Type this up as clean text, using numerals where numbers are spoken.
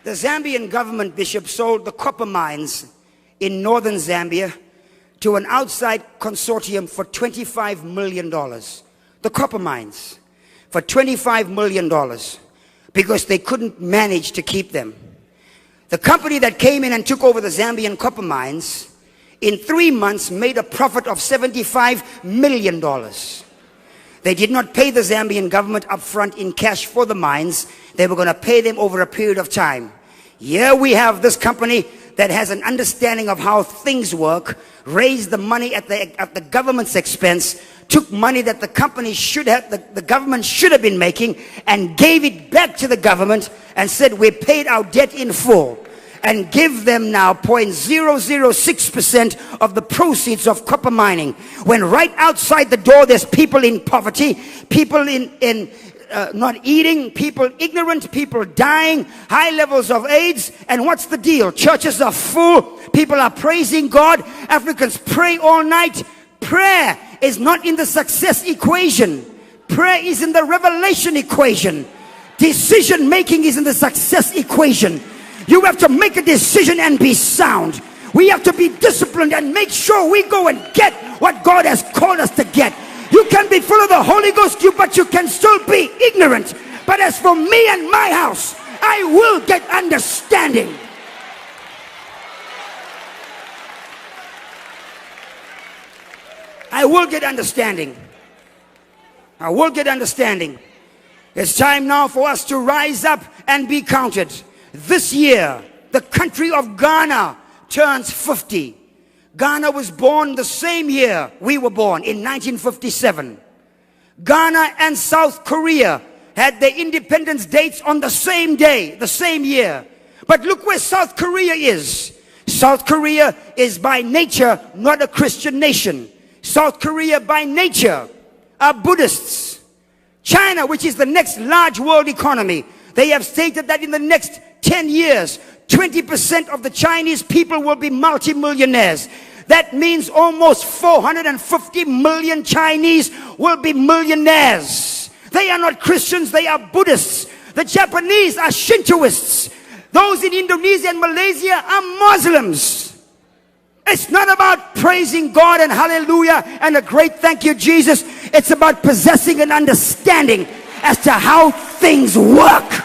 The Zambian government, Bishop, sold the copper mines in northern Zambia to an outside consortium for $25 million. The copper mines for $25 million because they couldn't manage to keep them. The company that came in and took over the Zambian copper mines in 3 months made a profit of $75 million. They did not pay the Zambian government up front in cash for the mines. They were going to pay them over a period of time. Here we have this company that has an understanding of how things work, raised the money at the government's expense, took money that the company should have, the government should have been making, and gave it back to the government and said, we paid our debt in full, and give them now 0.006% of the proceeds of copper mining. When right outside the door there's people in poverty, people in not eating, people ignorant, people dying, high levels of AIDS. And what's the deal? Churches are full, people are praising God, Africans pray all night. Prayer is not in the success equation. Prayer is in the revelation equation. Decision making is in the success equation. You have to make a decision and be sound. We have to be disciplined and make sure we go and get what God has called us to get. You can be full of the Holy Ghost, but you can still be ignorant. But as for me and my house, I will get understanding. I will get understanding. I will get understanding. It's time now for us to rise up and be counted. This year, the country of Ghana turns 50. Ghana was born the same year we were born, in 1957. Ghana and South Korea had their independence dates on the same day, the same year. But look where South Korea is. South Korea is by nature not a Christian nation. South Korea by nature are Buddhists. China, which is the next large world economy, they have stated that in the next 10 years, 20% of the Chinese people will be multimillionaires. That means almost 450 million Chinese will be millionaires. They are not Christians, they are Buddhists. The Japanese are Shintoists. Those in Indonesia and Malaysia are Muslims. It's not about praising God and hallelujah and a great thank you, Jesus. It's about possessing an understanding as to how things work.